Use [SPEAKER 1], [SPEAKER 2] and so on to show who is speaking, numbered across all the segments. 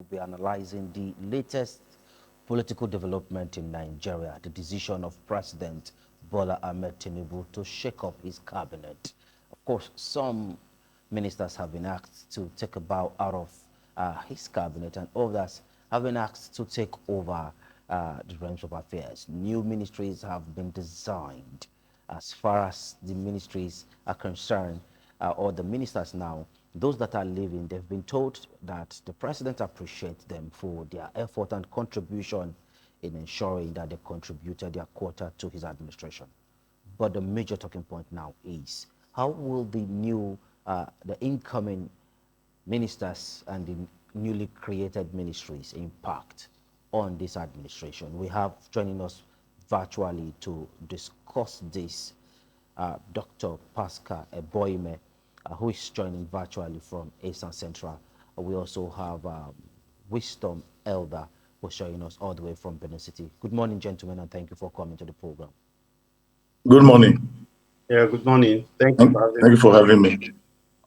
[SPEAKER 1] be analyzing the latest political development in Nigeria, the decision of President Bola Ahmed Tinubu to shake up his cabinet. Of course, some ministers have been asked to take a bow out of his cabinet, and others have been asked to take over the realms of affairs. New ministries have been designed as far as the ministries are concerned, or the ministers now. Those that are leaving, they've been told that the president appreciates them for their effort and contribution in ensuring that they contributed their quota to his administration. But the major talking point now is how will the incoming ministers and the newly created ministries impact on this administration? We have joining us virtually to discuss this Dr. Pascal Eboime, who is joining virtually from Eastern Central. We also have Wisdom Elder, who's joining us all the way from Benin City. Good morning, gentlemen, and thank you for coming to the program.
[SPEAKER 2] Good morning.
[SPEAKER 3] Yeah, good morning. Thank you for having me.
[SPEAKER 2] Thank you for having me.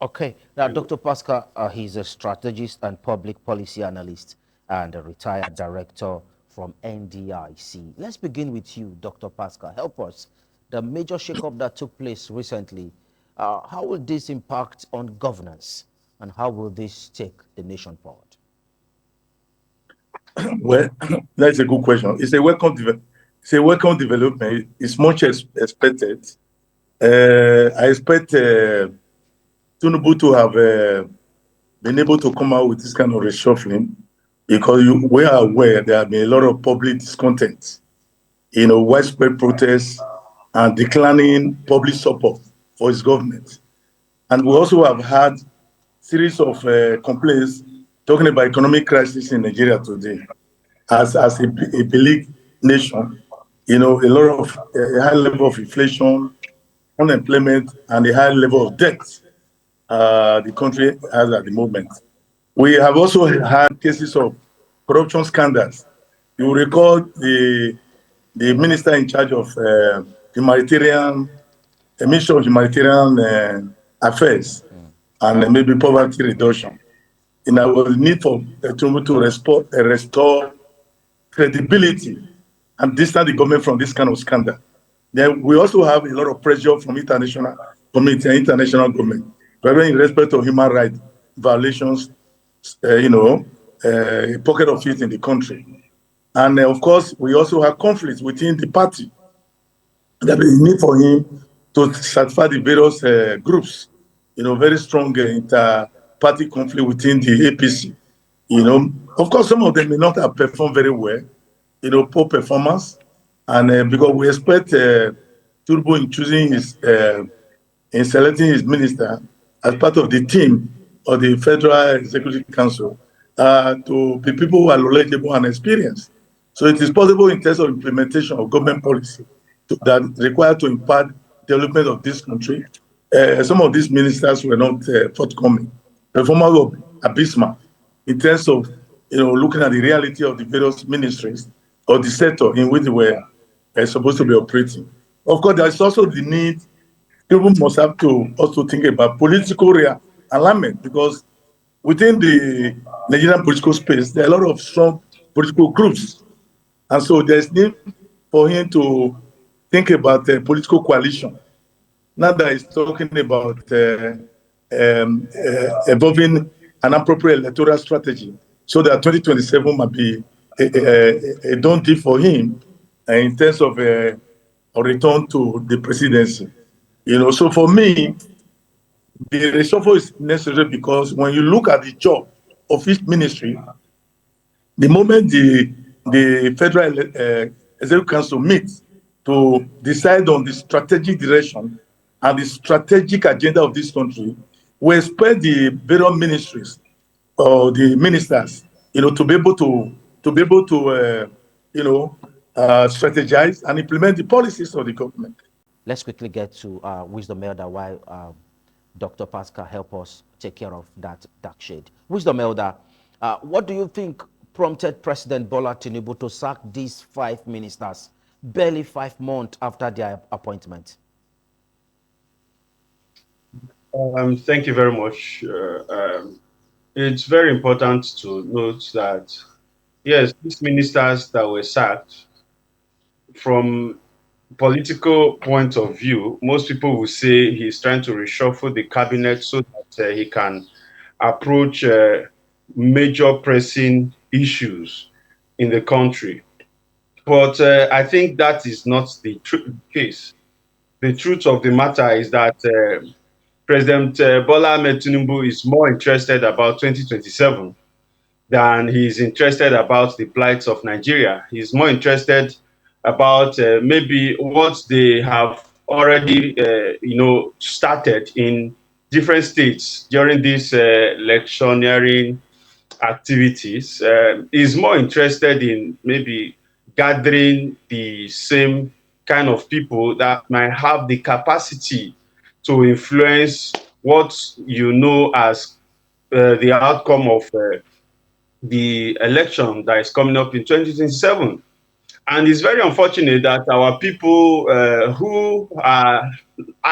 [SPEAKER 1] Okay, now Dr. Pascal, he's a strategist and public policy analyst and a retired director from NDIC. Let's begin with you, Dr. Pascal. Help us. The major shakeup that took place recently, how will this impact on governance, and how will this take the nation forward?
[SPEAKER 2] Well, that's a good question. It's a welcome development. It's much expected. I expect Tinubu to have been able to come out with this kind of reshuffling because we are aware there have been a lot of public discontent, widespread protests and declining public support for his government. And we also have had series of complaints talking about economic crisis in Nigeria today. As a beleaguered nation, a lot of a high level of inflation, unemployment, and a high level of debt the country has at the moment. We have also had cases of corruption scandals. You will recall the minister in charge of humanitarian, the Ministry of Humanitarian Affairs and maybe poverty reduction. There was need for Tinubu to restore credibility and distance the government from this kind of scandal. Then we also have a lot of pressure from international community and international government, whether in respect of human rights violations, a pocket of it in the country. And of course, we also have conflicts within the party. There is need for him to satisfy the various groups, very strong inter-party conflict within the APC. Of course, some of them may not have performed very well, poor performance, and because we expect Tinubu in choosing in selecting his minister as part of the team of the Federal Executive Council to be people who are knowledgeable and experienced. So it is possible in terms of implementation of government policy that required to impact development of this country. Some of these ministers were not forthcoming. Performance was abysmal in terms of looking at the reality of the various ministries or the sector in which they were supposed to be operating. Of course, there is also the need, people must have to also think about political alignment because within the Nigerian political space, there are a lot of strong political groups. And so there's need for him to think about a political coalition. Now that he's talking about evolving an appropriate electoral strategy so that 2027 might be a done deal for him in terms of a return to the presidency. So for me, the reshuffle is necessary because when you look at the job of each ministry, the moment the Federal Executive Council meets to decide on the strategic direction and the strategic agenda of this country, we expect the various ministries or the ministers, to be able to strategize and implement the policies of the government.
[SPEAKER 1] Let's quickly get to Wisdom Elder while Dr. Pascal help us take care of that dark shade. Wisdom Elder, what do you think prompted President Bola Tinubu to sack these 5 ministers barely 5 months after their appointment?
[SPEAKER 3] Thank you very much. it's very important to note that, yes, these ministers that were sacked, from political point of view, most people will say he's trying to reshuffle the cabinet so that he can approach major pressing issues in the country. But I think that is not the case. The truth of the matter is that President Bola Ahmed Tinubu is more interested about 2027 than he is interested about the plight of Nigeria. He's more interested about maybe what they have already, started in different states during this electioneering activities. Is more interested in maybe gathering the same kind of people that might have the capacity to influence what you know as the outcome of the election that is coming up in 2027. And it's very unfortunate that our people who are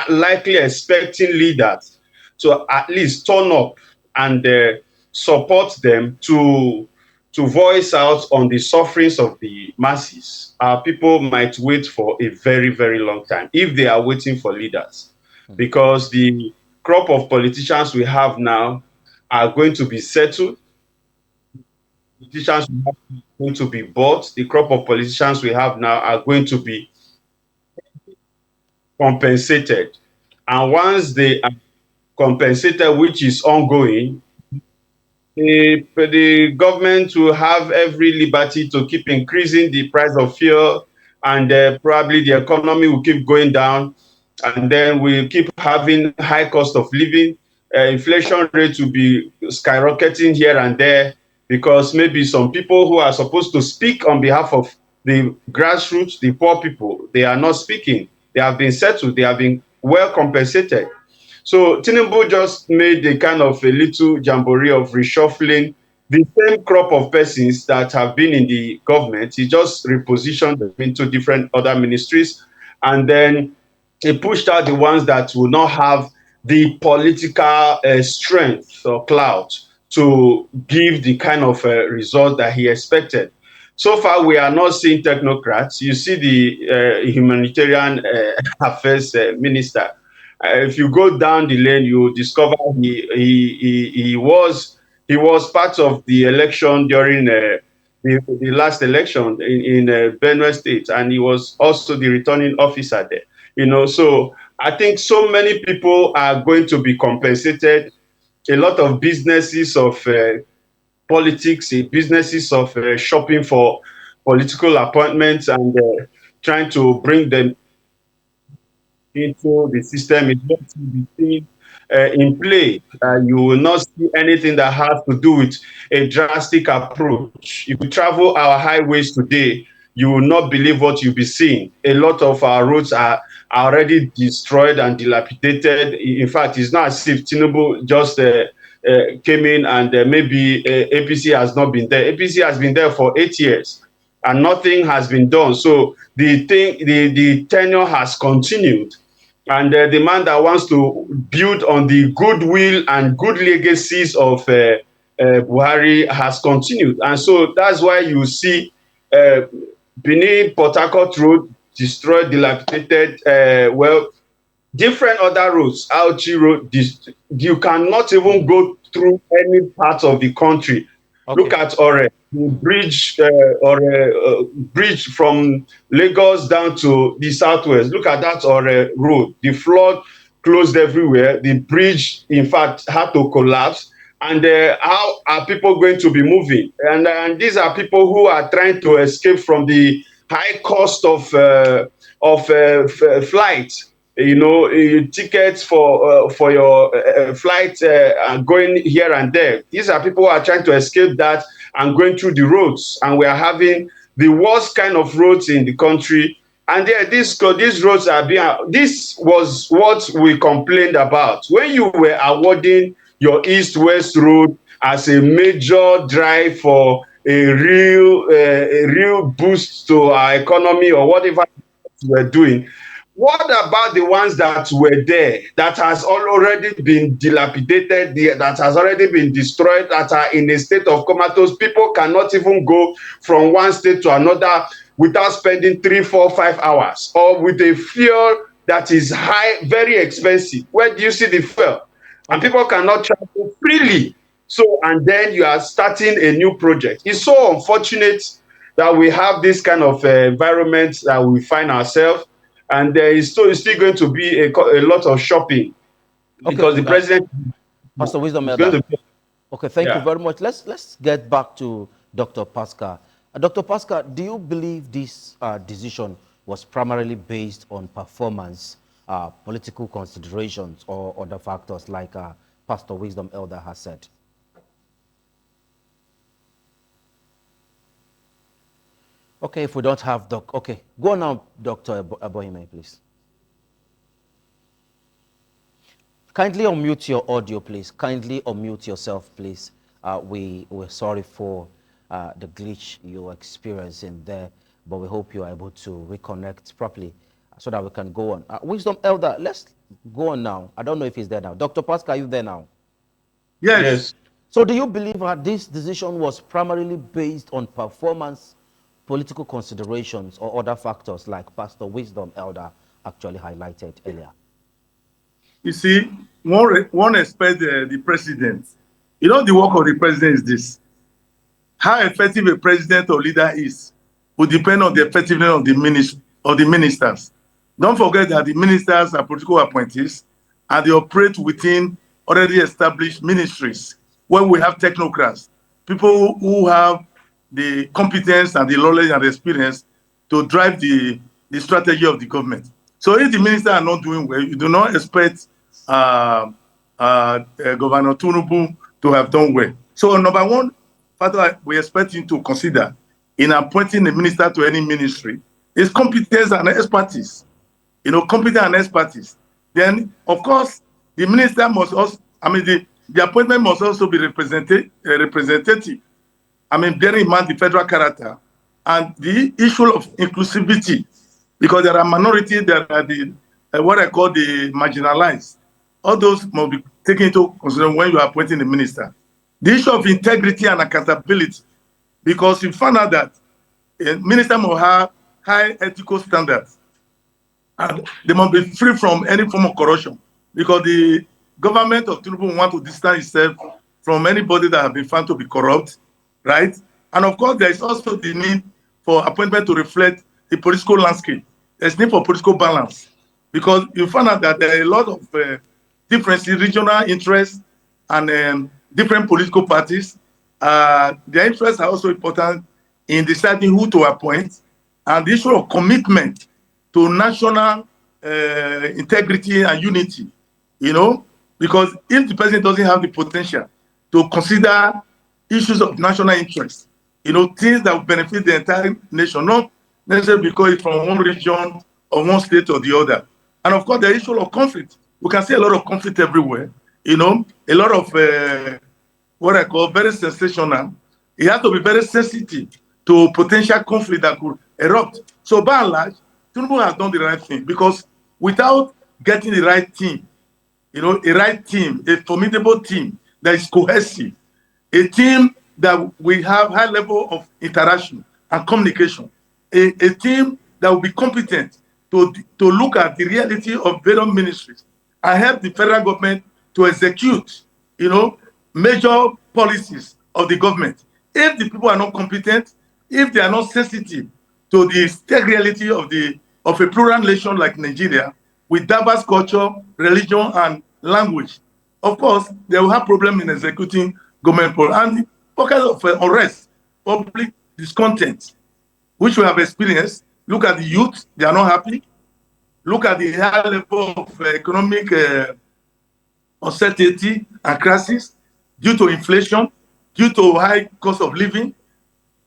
[SPEAKER 3] likely expecting leaders to at least turn up and support them to voice out on the sufferings of the masses. Our people might wait for a very, very long time if they are waiting for leaders, because the crop of politicians we have now are going to be settled. Politicians are going to be bought. The crop of politicians we have now are going to be compensated. And once they are compensated, which is ongoing, the government will have every liberty to keep increasing the price of fuel, and probably the economy will keep going down, and then we'll keep having high cost of living. Inflation rate will be skyrocketing here and there, because maybe some people who are supposed to speak on behalf of the grassroots, the poor people, they are not speaking. They have been settled, they have been well compensated. So Tinubu just made a kind of a little jamboree of reshuffling the same crop of persons that have been in the government. He just repositioned them into different other ministries, and then he pushed out the ones that will not have the political strength or clout to give the kind of result that he expected. So far, we are not seeing technocrats. You see the humanitarian affairs minister. If you go down the lane, you discover he was part of the election during the last election in Benue State, and he was also the returning officer there. So I think so many people are going to be compensated. A lot of businesses of politics, businesses of shopping for political appointments and trying to bring them into the system is going to be seen in play. You will not see anything that has to do with a drastic approach. If you travel our highways today, you will not believe what you'll be seeing. A lot of our roads are already destroyed and dilapidated. In fact, it's not as if Tinubu just came in and maybe APC has not been there. APC has been there for 8 years and nothing has been done. So the tenure has continued, and the man that wants to build on the goodwill and good legacies of Buhari has continued. And so that's why you see uh, Benin Port Harcourt Road destroyed, dilapidated. Different other roads, Auchi Road, you cannot even go through any part of the country.
[SPEAKER 1] Okay.
[SPEAKER 3] Look at Ore, the bridge, bridge from Lagos down to the southwest. Look at that Ore road. The flood closed everywhere. The bridge, in fact, had to collapse. And how are people going to be moving? And these are people who are trying to escape from the high cost of flight. Tickets for your flight going here and there. These are people who are trying to escape that and going through the roads, and we are having the worst kind of roads in the country. And these roads are being. This was what we complained about when you were awarding your east-west road as a major drive for a real boost to our economy or whatever we're doing. What about the ones that were there that has already been dilapidated, that has already been destroyed, that are in a state of comatose? People cannot even go from one state to another without spending 3, 4, 5 hours, or with a fuel that is high, very expensive. Where do you see the fuel? And
[SPEAKER 1] Okay.
[SPEAKER 3] people cannot travel freely. So, and then you are starting a new project. It's so unfortunate that we have this kind of environment that we find ourselves, and there is still going to be a lot of shopping
[SPEAKER 1] Okay,
[SPEAKER 3] because the president
[SPEAKER 1] Pastor Wisdom
[SPEAKER 3] is going
[SPEAKER 1] Elder.
[SPEAKER 3] to be,
[SPEAKER 1] Okay, thank you
[SPEAKER 3] yeah.
[SPEAKER 1] very much. Let's get back to Dr. Pascal. Dr. Pascal, do you believe this decision was primarily based on performance, political considerations, or other factors like Pastor Wisdom Elder has said? Okay, if we don't have okay, go on now, Dr. Abohime, please. Kindly unmute your audio, please. Kindly unmute yourself, please. We're sorry for the glitch you're experiencing there, but we hope you are able to reconnect properly so that we can go on. Wisdom Elder, let's go on now. I don't know if he's there now. Dr. Pascal, are you there now?
[SPEAKER 2] Yes.
[SPEAKER 3] Yes.
[SPEAKER 1] So do you believe that this decision was primarily based on performance, political considerations, or other factors like Pastor Wisdom Elder actually highlighted earlier?
[SPEAKER 2] You see, one expects the president. You know, the work of the president is this. How effective a president or leader is will depend on the effectiveness of the ministers. Don't forget that the ministers are political appointees and they operate within already established ministries where we have technocrats, people who have the competence and the knowledge and the experience to drive the strategy of the government. So if the ministers are not doing well, you do not expect Governor Tinubu to have done well. So number one factor we expect him to consider in appointing a minister to any ministry is competence and expertise. You know, competence and expertise. Then, of course, the minister must also, the appointment must also be representative. Bearing in mind the federal character and the issue of inclusivity, because there are minorities, there are the what I call the marginalized. All those must be taken into consideration when you are appointing a minister. The issue of integrity and accountability, because you find out that a minister must have high ethical standards and they must be free from any form of corruption, because the government of Tinubu want to distance itself from anybody that has been found to be corrupt, right? And of course, there is also the need for appointment to reflect the political landscape. There's need for political balance, because you find out that there are a lot of differences, regional interests, and different political parties. Their interests are also important in deciding who to appoint, and the issue of commitment to national integrity and unity, you know, because if the president doesn't have the potential to consider issues of national interest, you know, things that will benefit the entire nation, not necessarily because it's from one region or one state or the other. And of course, the issue of conflict. We can see a lot of conflict everywhere, you know, a lot of what I call very sensational. It has to be very sensitive to potential conflict that could erupt. So by and large, Tinubu has done the right thing, because without getting the right team, you know, a right team, a formidable team that is cohesive, a team that we have high level of interaction and communication, a team that will be competent to look at the reality of various ministries and help the federal government to execute, you know, major policies of the government. If the people are not competent, if they are not sensitive to the stake reality of a plural nation like Nigeria, with diverse culture, religion, and language, of course, they will have problem in executing government policy. And pockets of unrest, public discontent, which we have experienced. Look at the youth; they are not happy. Look at the high level of economic uncertainty and crisis due to inflation, due to high cost of living.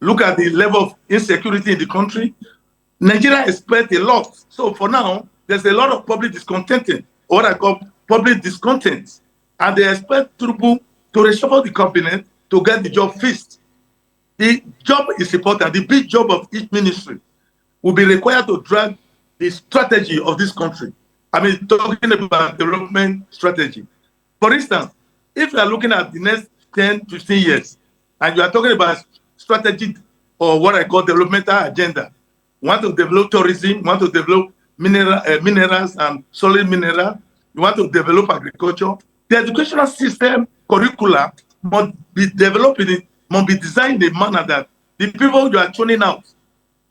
[SPEAKER 2] Look at the level of insecurity in the country. Nigeria expects a lot. So for now, there's a lot of public discontented, or what I call public discontent. And they expect Tinubu to reshuffle the cabinet to get the job fixed. The job is important. The big job of each ministry will be required to drive the strategy of this country. I mean, talking about development strategy. For instance, if you are looking at the next 10, 15 years, and you are talking about strategy or what I call developmental agenda, you want to develop tourism, you want to develop minerals and solid mineral, you want to develop agriculture, the educational system curricula must be developed, must be designed in a manner that the people you are tuning out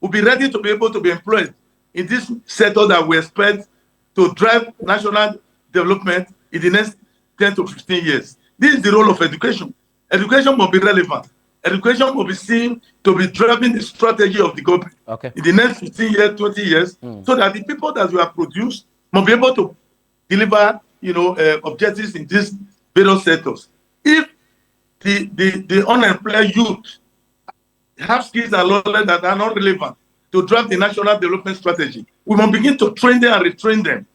[SPEAKER 2] will be ready to be able to be employed in this sector that we expect to drive national development in the next 10 to 15 years. This is the role of education. Education must be relevant. Education must be seen to be driving the strategy of the government in the next 15 years, 20 years, so that the people that we have produced must be able to deliver, objectives in these various sectors. If the unemployed youth have skills and knowledge that are not relevant to drive the national development strategy, we must begin to train them and retrain them.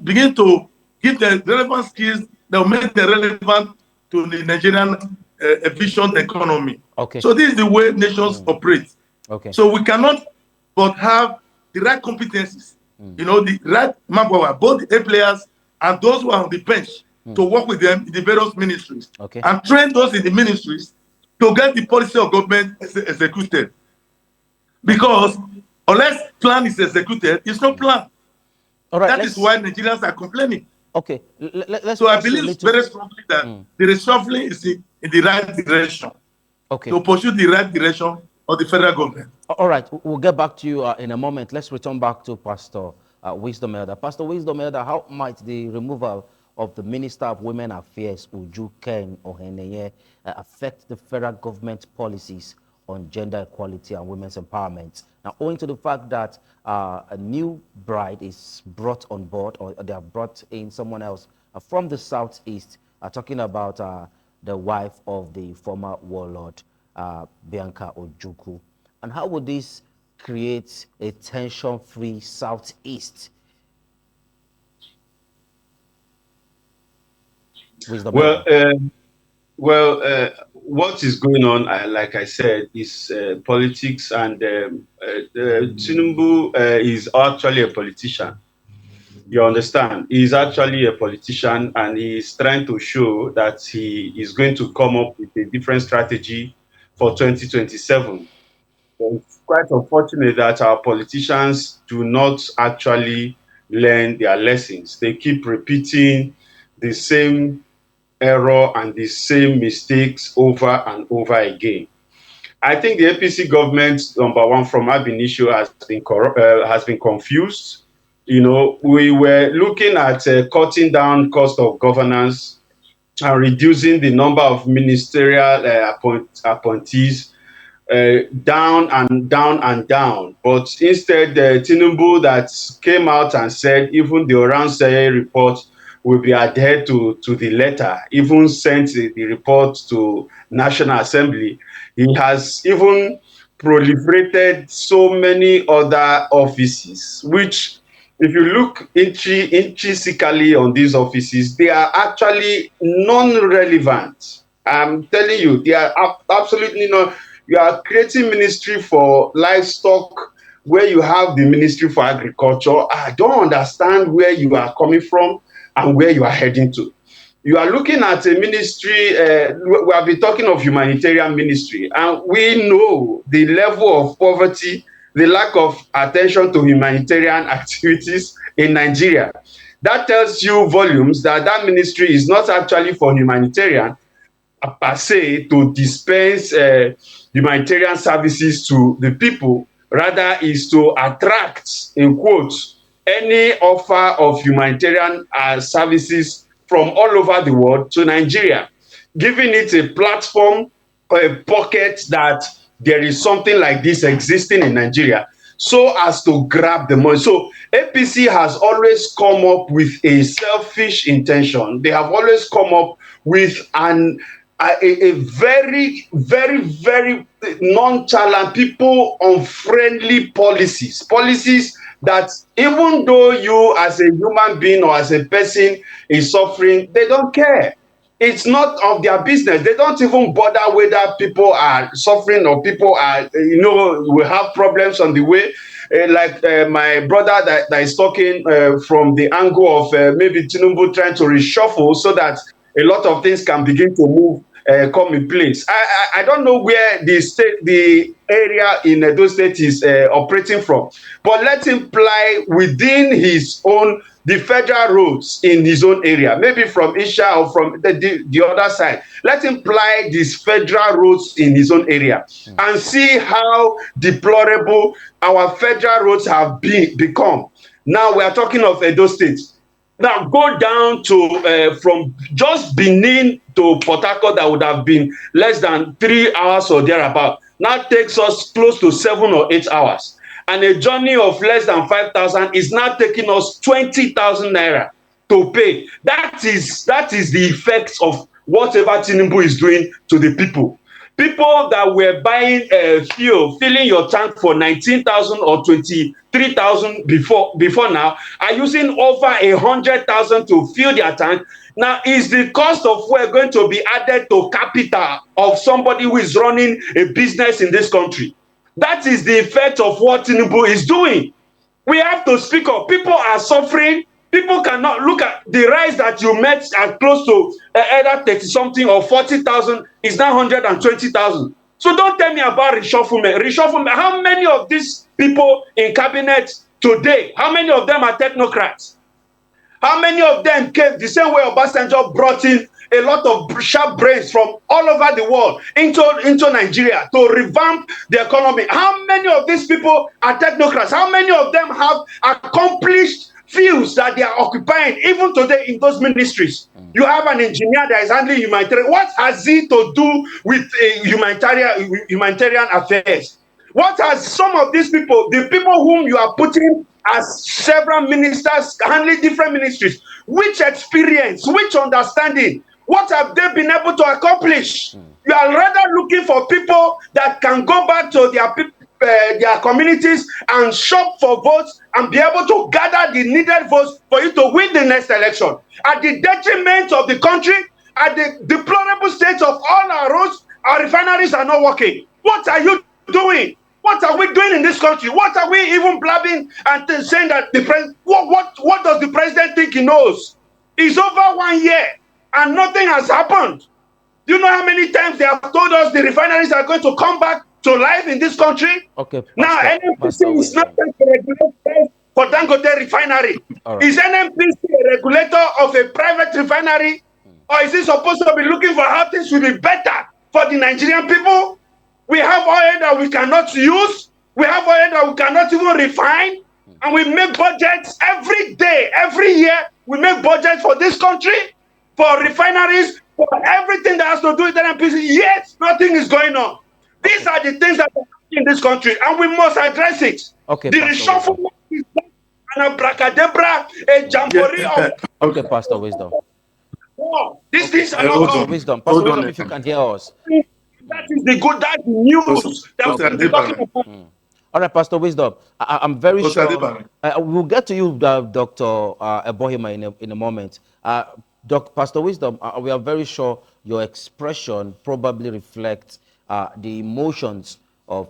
[SPEAKER 2] Begin to give them relevant skills that will make them relevant to the Nigerian efficient economy. So this is the way nations operate. So we cannot but have the right competencies, the right manpower, both the A players and those who are on the bench to work with them in the various ministries and train those in the ministries to get the policy of government executed. Because unless plan is executed, it's no plan. All right, that is why Nigerians are complaining. So I believe very strongly that the reshuffling is in the right direction. To pursue the right direction of the federal government.
[SPEAKER 1] All right, we'll get back to you in a moment. Let's return back to Pastor Wisdom Elder. Pastor Wisdom Elder, how might the removal of the Minister of Women Affairs, Uju Ken Oheneye, affect the federal government policies on gender equality and women's empowerment? Now, owing to the fact that a new bride is brought on board, or they have brought in someone else from the Southeast, talking about the wife of the former warlord, Bianca Ojukwu. And how would this create a tension-free Southeast?
[SPEAKER 3] What is going on, like I said, is politics, and Tinubu is actually a politician. You understand? He's actually a politician, and he's trying to show that he is going to come up with a different strategy for 2027. It's quite unfortunate that our politicians do not actually learn their lessons. They keep repeating the same error and the same mistakes over and over again. I think the APC government, number one, from ab initio has been confused. We were looking at cutting down cost of governance and reducing the number of ministerial appointees down and down and down. But instead, Tinubu that came out and said even the Oranseye report will be adhered to the letter, even sent the report to National Assembly. He has even proliferated so many other offices, which, if you look intrinsically on these offices, they are actually non-relevant. I'm telling you, they are absolutely not. You are creating ministry for livestock where you have the ministry for agriculture. I don't understand where you are coming from and where you are heading to. You are looking at a ministry, we have been talking of humanitarian ministry, and we know the level of poverty, the lack of attention to humanitarian activities in Nigeria. That tells you volumes that that ministry is not actually for humanitarian per se to dispense humanitarian services to the people, rather is to attract, in quotes, any offer of humanitarian services from all over the world to Nigeria, giving it a platform, a pocket that there is something like this existing in Nigeria, so as to grab the money. So APC has always come up with a selfish intention. They have always come up with a very, very, very nonchalant, people unfriendly policies that even though you as a human being or as a person is suffering, they don't care. It's not of their business. They don't even bother whether people are suffering or people are, will have problems on the way. like my brother that is talking from the angle of maybe Tinubu trying to reshuffle so that a lot of things can begin to move, come in place. I don't know where the area in Edo State is operating from, but let him ply within his own, the federal roads in his own area, maybe from Isha or from the other side. Let him ply these federal roads in his own area and see how deplorable our federal roads have become. Now we are talking of Edo State. Now go down to from just Benin to Port Harcourt, that would have been less than 3 hours or thereabout. Now takes us close to 7 or 8 hours. And a journey of less than 5,000 is now taking us 20,000 naira to pay. That is the effects of whatever Tinubu is doing to the people. People that were buying fuel, filling your tank for 19,000 or 23,000 before now, are using over 100,000 to fill their tank. Now, is the cost of fuel going to be added to capital of somebody who is running a business in this country? That is the effect of what Tinubu is doing. We have to speak up. People are suffering. People cannot look at the rise that you met at close to either 30 something or 40,000 is now 120,000. So don't tell me about reshufflement. Reshufflement. How many of these people in cabinet today, how many of them are technocrats? How many of them came the same way Obasanjo brought in a lot of sharp brains from all over the world into Nigeria to revamp the economy? How many of these people are technocrats? How many of them have accomplished fields that they are occupying even today in those ministries? You have an engineer that is handling humanitarian. What has he to do with humanitarian affairs? What has some of these people, the people whom you are putting as several ministers handling different ministries, which experience, which understanding, what have they been able to accomplish? You are rather looking for people that can go back to their communities and shop for votes and be able to gather the needed votes for you to win the next election. At the detriment of the country, at the deplorable state of all our roads, our refineries are not working. What are you doing? What are we doing in this country? What are we even blabbing and saying that the president? What does the president think he knows? It's over 1 year and nothing has happened. Do you know how many times they have told us the refineries are going to come back to life in this country?
[SPEAKER 1] Okay.
[SPEAKER 3] Now NNPC is not going to regulate for Dangote refinery. Right. Is NNPC a regulator of a private refinery, or is it supposed to be looking for how things will be better for the Nigerian people? We have oil that we cannot use. We have oil that we cannot even refine. And we make budgets every day, every year. We make budgets for this country, for refineries, for everything that has to do with NNPC. Yet, nothing is going on. These are the things that are happening in this country, and we must address it.
[SPEAKER 1] Okay,
[SPEAKER 3] the reshufflement is an abracadabra, a jamboree of...
[SPEAKER 1] Okay, Pastor Wisdom.
[SPEAKER 3] Oh, these things are
[SPEAKER 1] not
[SPEAKER 3] going.
[SPEAKER 1] Wisdom. Pastor Wisdom, if you can hear us.
[SPEAKER 3] That is the good, that's the news that we're talking about.
[SPEAKER 1] All right, Pastor Wisdom, I'm very sure we'll get to you, Dr. Ebohima, in a moment. Pastor Wisdom, we are very sure your expression probably reflects the emotions of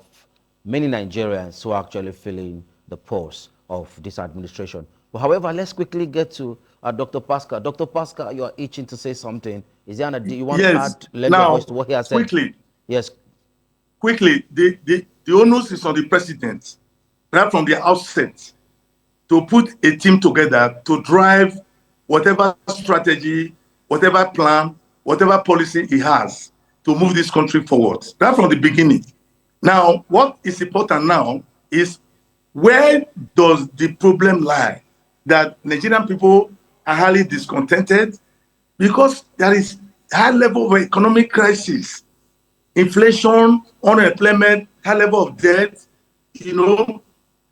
[SPEAKER 1] many Nigerians who are actually feeling the pulse of this administration. But however, let's quickly get to Dr. Pascal. Dr. Pascal, you are itching to say something. Is there do you want to add lend your voice to what he has said?
[SPEAKER 2] Quickly.
[SPEAKER 1] Yes.
[SPEAKER 2] Quickly, the onus is on the president, right from the outset, to put a team together to drive whatever strategy, whatever plan, whatever policy he has to move this country forward, right from the beginning. Now, what is important now is, where does the problem lie? That Nigerian people are highly discontented because there is high level of economic crisis, inflation, unemployment, high level of debt,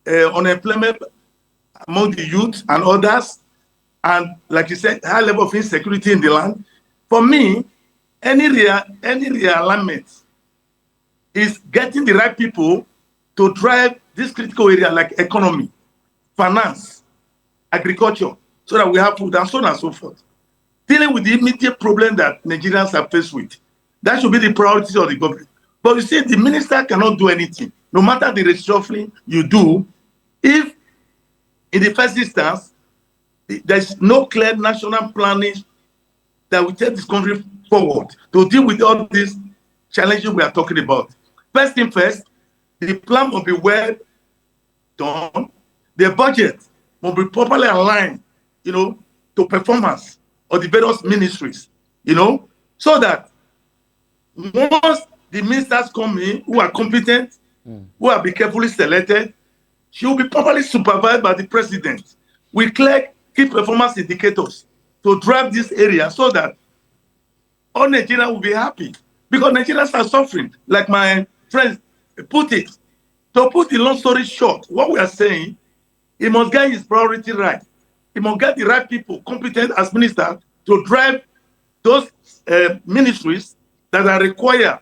[SPEAKER 2] unemployment among the youth and others, and like you said, high level of insecurity in the land. For me, any realignment is getting the right people to drive this critical area like economy, finance, agriculture, so that we have food and so on and so forth. Dealing with the immediate problem that Nigerians are faced with. That should be the priority of the government. But you see, the minister cannot do anything. No matter the reshuffling you do, If in the first instance, there's no clear national planning that will take this country forward to deal with all these challenges we are talking about. First thing first, the plan must be well done. The budget must be properly aligned, to performance of the various ministries, so that once the ministers come in who are competent, who have been carefully selected, she will be properly supervised by the president with clear key performance indicators to drive this area so that all Nigerians will be happy. Because Nigerians are suffering, like my friends put it. To put the long story short, what we are saying, he must get his priority right. He must get the right people competent as minister to drive those ministries that are required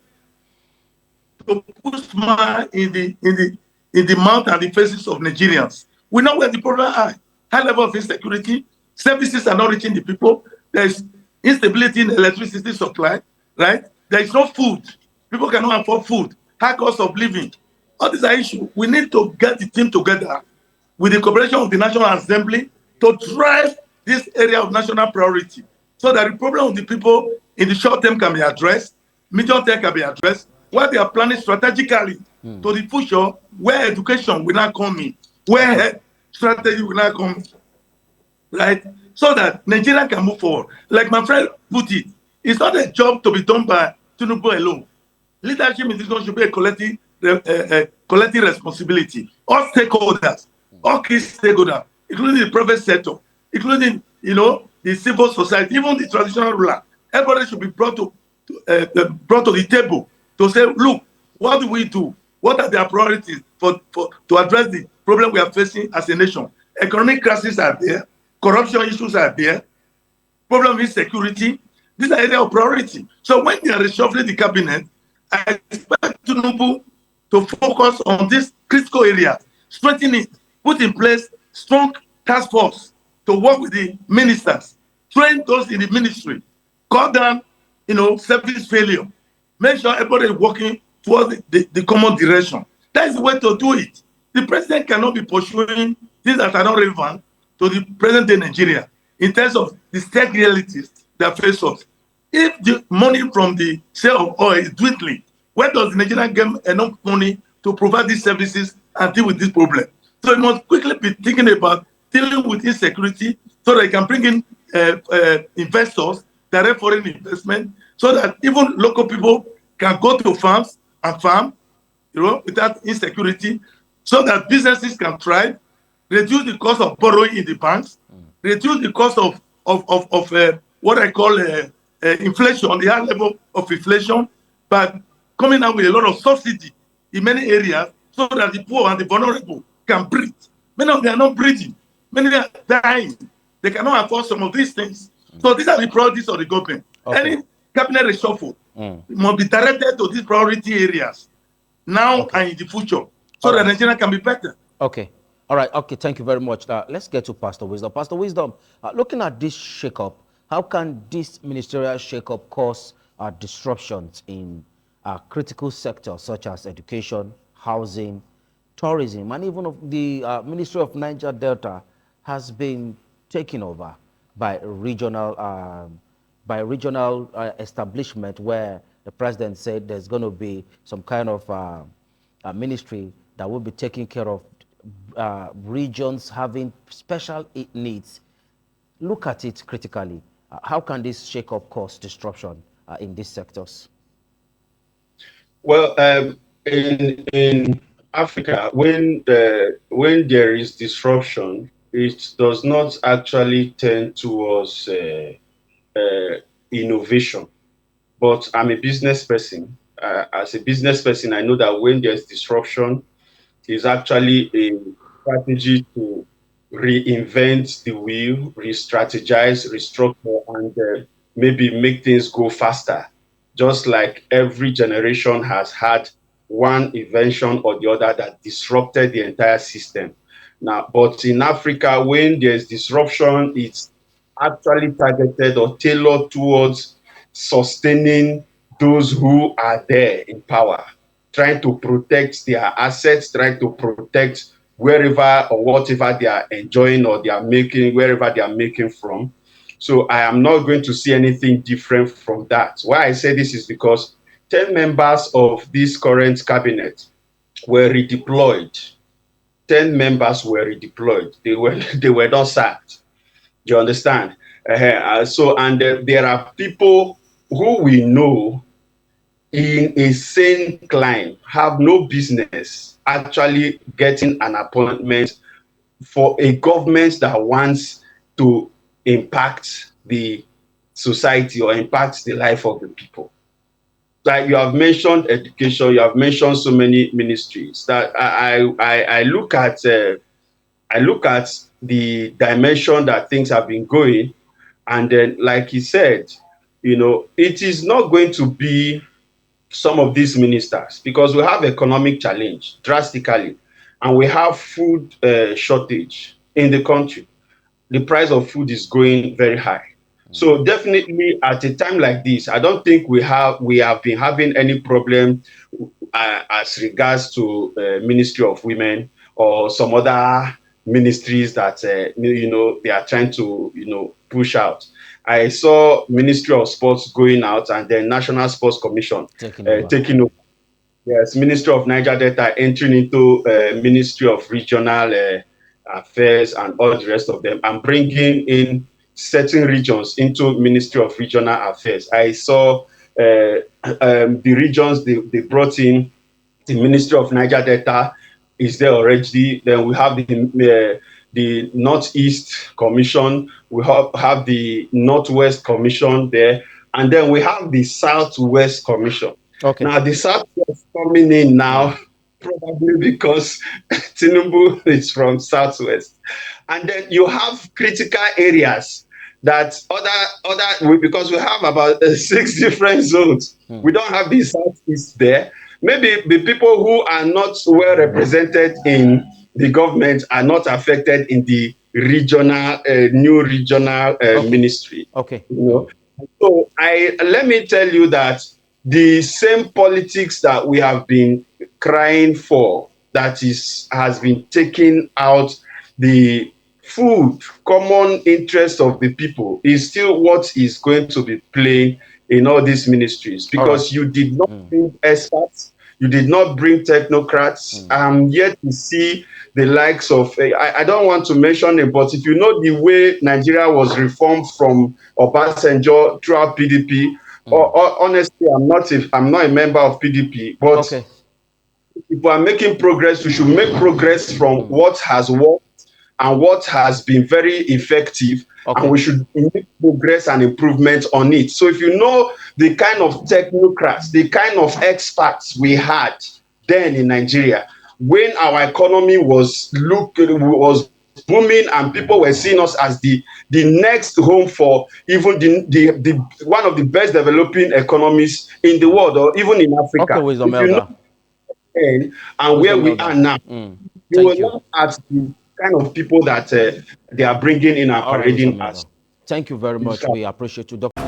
[SPEAKER 2] to put smile in the mouth and the faces of Nigerians. We know where the problem are. High level of insecurity, services are not reaching the people. There's instability in electricity supply, right? There is no food. People cannot afford food. High cost of living. All these are issues. We need to get the team together with the cooperation of the National Assembly to drive this area of national priority so that the problem of the people in the short term can be addressed, medium term can be addressed, while they are planning strategically to the future where education will not come in, where health strategy will not come in, right? So that Nigeria can move forward. Like my friend put it, it's not a job to be done by Tinubu alone. Leadership in this country should be a collective responsibility. All stakeholders, all key stakeholders, including the private sector, including the civil society, even the traditional ruler. Everybody should be brought to the table to say, look, what do we do? What are their priorities to address the problem we are facing as a nation? Economic crises are there, corruption issues are there, problem with security. These are areas of priority. So when they are reshuffling the cabinet, I expect Tinubu to focus on this critical area, strengthen it, put in place strong task force to work with the ministers, train those in the ministry, cut down, service failure, make sure everybody is working towards the common direction. That is the way to do it. The president cannot be pursuing things that are not relevant to the present day Nigeria in terms of the state realities that face us. If the money from the sale of oil is dwindling, where does Nigeria get enough money to provide these services and deal with this problem? So it must quickly be thinking about dealing with insecurity so that it can bring in investors, direct foreign investment, so that even local people can go to farms and farm, without insecurity, so that businesses can thrive, reduce the cost of borrowing in the banks, reduce the cost of what I call inflation, the high level of inflation, but coming out with a lot of subsidy in many areas so that the poor and the vulnerable can breathe. Many of them are not breathing. Many are dying. They cannot afford some of these things. So these are the priorities of the government.
[SPEAKER 1] Okay.
[SPEAKER 2] Any cabinet reshuffle must be directed to these priority areas now and in the future so that Nigeria can be better.
[SPEAKER 1] Okay. All right. Okay. Thank you very much. Let's get to Pastor Wisdom. Pastor Wisdom, looking at this shakeup, how can this ministerial shakeup cause disruptions in critical sectors such as education, housing, tourism, and even the Ministry of Niger Delta has been taken over by regional establishment where the president said there's going to be some kind of a ministry that will be taking care of regions having special needs. Look at it critically. How can this shake-up cause disruption in these sectors?
[SPEAKER 3] Well, in Africa, when there is disruption, it does not actually tend towards innovation. But I'm a business person. As a business person, I know that when there's disruption, it's actually a strategy to reinvent the wheel, re-strategize, restructure, and maybe make things go faster. Just like every generation has had one invention or the other that disrupted the entire system. Now, but in Africa, when there's disruption, it's actually targeted or tailored towards sustaining those who are there in power, trying to protect their assets, trying to protect wherever or whatever they are enjoying or they are making, wherever they are making from. So I am not going to see anything different from that. Why I say this is because 10 members of this current cabinet were redeployed. 10 members were redeployed. They were not sacked. Do you understand? There are people who we know in a sane climb have no business actually getting an appointment for a government that wants to impact the society or impact the life of the people. Like you have mentioned education, you have mentioned so many ministries that I look at. I look at the dimension that things have been going, and then, like he said, it is not going to be some of these ministers because we have economic challenge drastically, and we have food shortage in the country. The price of food is going very high. So definitely at a time like this, I don't think we have been having any problem as regards to Ministry of Women or some other ministries that they are trying to push out. I saw Ministry of Sports going out and then National Sports Commission taking over. Yes, Ministry of Niger Delta entering into Ministry of Regional Affairs and all the rest of them, and bringing in certain regions into Ministry of Regional Affairs. I saw the regions they brought in. The Ministry of Niger Delta is there already. Then we have the Northeast Commission. We have the Northwest Commission there, and then we have the Southwest Commission.
[SPEAKER 1] Okay.
[SPEAKER 3] Now the Southwest coming in now, probably because Tinubu is from Southwest, and then you have critical areas that because we have about 6 different zones. We don't have the Southeast there. Maybe the people who are not well represented in the government are not affected in the regional new regional ministry.
[SPEAKER 1] Okay.
[SPEAKER 3] So let me tell you that the same politics that we have been crying for, that has been taking out the food, common interest of the people, is still what is going to be playing in all these ministries, because you did not bring experts, you did not bring technocrats. I'm yet to see the likes of, I don't want to mention it, but if you know the way Nigeria was reformed from Obasanjo throughout PDP, honestly, I'm not a member of PDP, but if we are making progress, we should make progress from what has worked and what has been very effective, and we should make progress and improvement on it. So if you know the kind of technocrats, the kind of experts we had then in Nigeria, when our economy was booming and people were seeing us as the next home for even the one of the best developing economies in the world, or even in Africa.
[SPEAKER 1] Okay, Wisdom
[SPEAKER 3] if you know, and where we are now, you will look at the kind of people that they are bringing in and parading us.
[SPEAKER 1] Thank you very much. We appreciate you, Dr.